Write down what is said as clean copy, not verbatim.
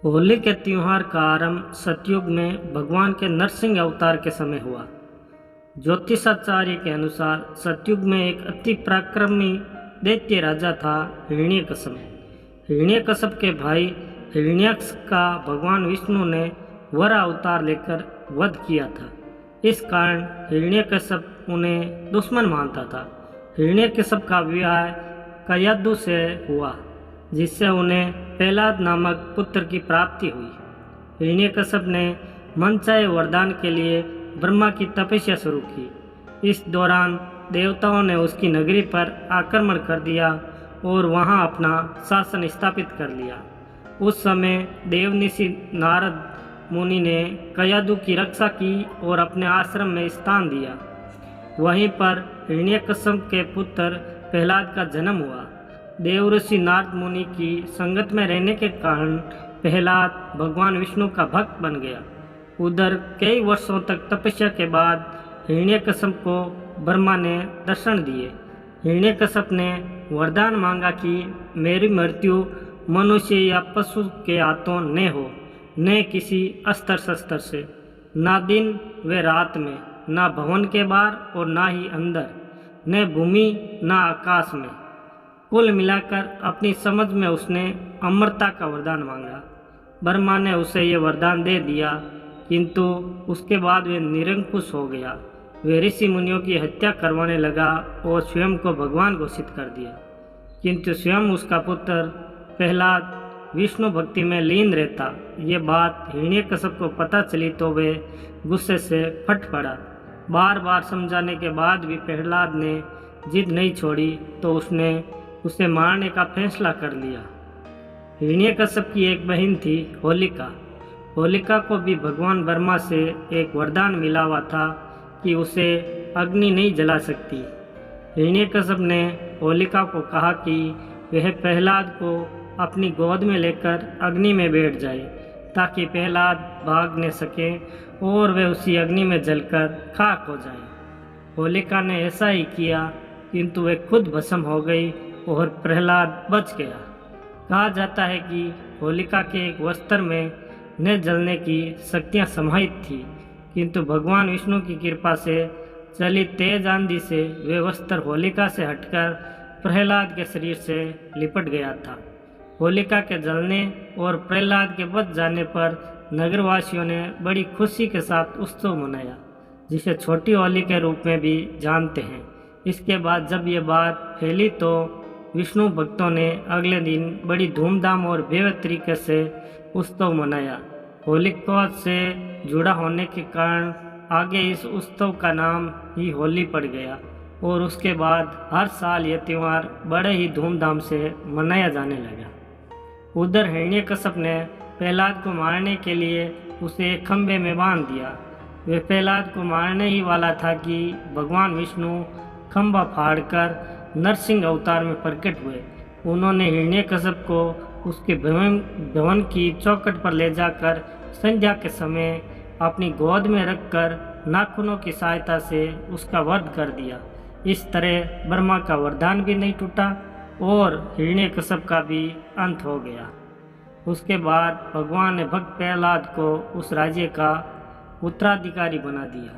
होली के त्योहार का आरंभ सतयुग में भगवान के नरसिंह अवतार के समय हुआ। ज्योतिषाचार्य के अनुसार सतयुग में एक अति पराक्रमी दैत्य राजा था हिरण्यकश्यप। हिरण्यकश्यप के भाई हिरण्याक्ष का भगवान विष्णु ने वर अवतार लेकर वध किया था। इस कारण हिरण्यकश्यप उन्हें दुश्मन मानता था। हिरण्यकश्यप का विवाह कयदु से हुआ, जिससे उन्हें प्रहलाद नामक पुत्र की प्राप्ति हुई। हिरण्यकश्यप ने मनचाहे वरदान के लिए ब्रह्मा की तपस्या शुरू की। इस दौरान देवताओं ने उसकी नगरी पर आक्रमण कर दिया और वहां अपना शासन स्थापित कर लिया। उस समय देवऋषि नारद मुनि ने कयदु की रक्षा की और अपने आश्रम में स्थान दिया। वहीं पर हिरण्यकश्यप के पुत्र प्रहलाद का जन्म हुआ। देवऋषि नारद मुनि की संगत में रहने के कारण प्रहलाद भगवान विष्णु का भक्त बन गया। उधर कई वर्षों तक तपस्या के बाद हिरण्यकश्यप को ब्रह्मा ने दर्शन दिए। हिरण्यकश्यप ने वरदान मांगा कि मेरी मृत्यु मनुष्य या पशु के हाथों न हो, न किसी अस्त्र शस्त्र से, ना दिन व रात में, ना भवन के बाहर और ना ही अंदर, न भूमि ना आकाश में। कुल मिलाकर अपनी समझ में उसने अमरता का वरदान मांगा। ब्रह्मा ने उसे ये वरदान दे दिया, किंतु उसके बाद वे निरंकुश हो गया। वे ऋषि मुनियों की हत्या करवाने लगा और स्वयं को भगवान घोषित कर दिया। किंतु स्वयं उसका पुत्र प्रहलाद विष्णु भक्ति में लीन रहता। ये बात हिरण्यकश्यप को पता चली तो वे गुस्से से फट पड़ा। बार बार समझाने के बाद भी प्रहलाद ने जिद नहीं छोड़ी तो उसने उसे मारने का फैसला कर लिया। हिरण्यकश्यप की एक बहन थी होलिका। होलिका को भी भगवान ब्रह्मा से एक वरदान मिला हुआ था कि उसे अग्नि नहीं जला सकती। हिरण्यकश्यप ने होलिका को कहा कि वह प्रहलाद को अपनी गोद में लेकर अग्नि में बैठ जाए, ताकि प्रहलाद भाग न सके और वह उसी अग्नि में जलकर खाक हो जाए। होलिका ने ऐसा ही किया, किंतु वह खुद भस्म हो गई और प्रहलाद बच गया। कहा जाता है कि होलिका के एक वस्त्र में न जलने की शक्तियाँ समाहित थी, किंतु भगवान विष्णु की कृपा से चली तेज आंधी से वे वस्त्र होलिका से हटकर प्रहलाद के शरीर से लिपट गया था। होलिका के जलने और प्रहलाद के बच जाने पर नगरवासियों ने बड़ी खुशी के साथ उत्सव मनाया, जिसे छोटी होली के रूप में भी जानते हैं। इसके बाद जब ये बात फैली तो विष्णु भक्तों ने अगले दिन बड़ी धूमधाम और भव्य तरीके से उत्सव मनाया। होलिका से जुड़ा होने के कारण आगे इस उत्सव का नाम ही होली पड़ गया और उसके बाद हर साल यह त्यौहार बड़े ही धूमधाम से मनाया जाने लगा। उधर हिरण्यकश्यप ने प्रहलाद को मारने के लिए उसे एक खंभे में बांध दिया। वे प्रहलाद को मारने ही वाला था कि भगवान विष्णु खंभा फाड़कर नरसिंह अवतार में प्रकट हुए। उन्होंने हिरण्यकश्यप को उसके भवन की चौखट पर ले जाकर संध्या के समय अपनी गोद में रखकर नाखूनों की सहायता से उसका वध कर दिया। इस तरह ब्रह्मा का वरदान भी नहीं टूटा और हिरण्यकश्यप का भी अंत हो गया। उसके बाद भगवान ने भक्त प्रहलाद को उस राज्य का उत्तराधिकारी बना दिया।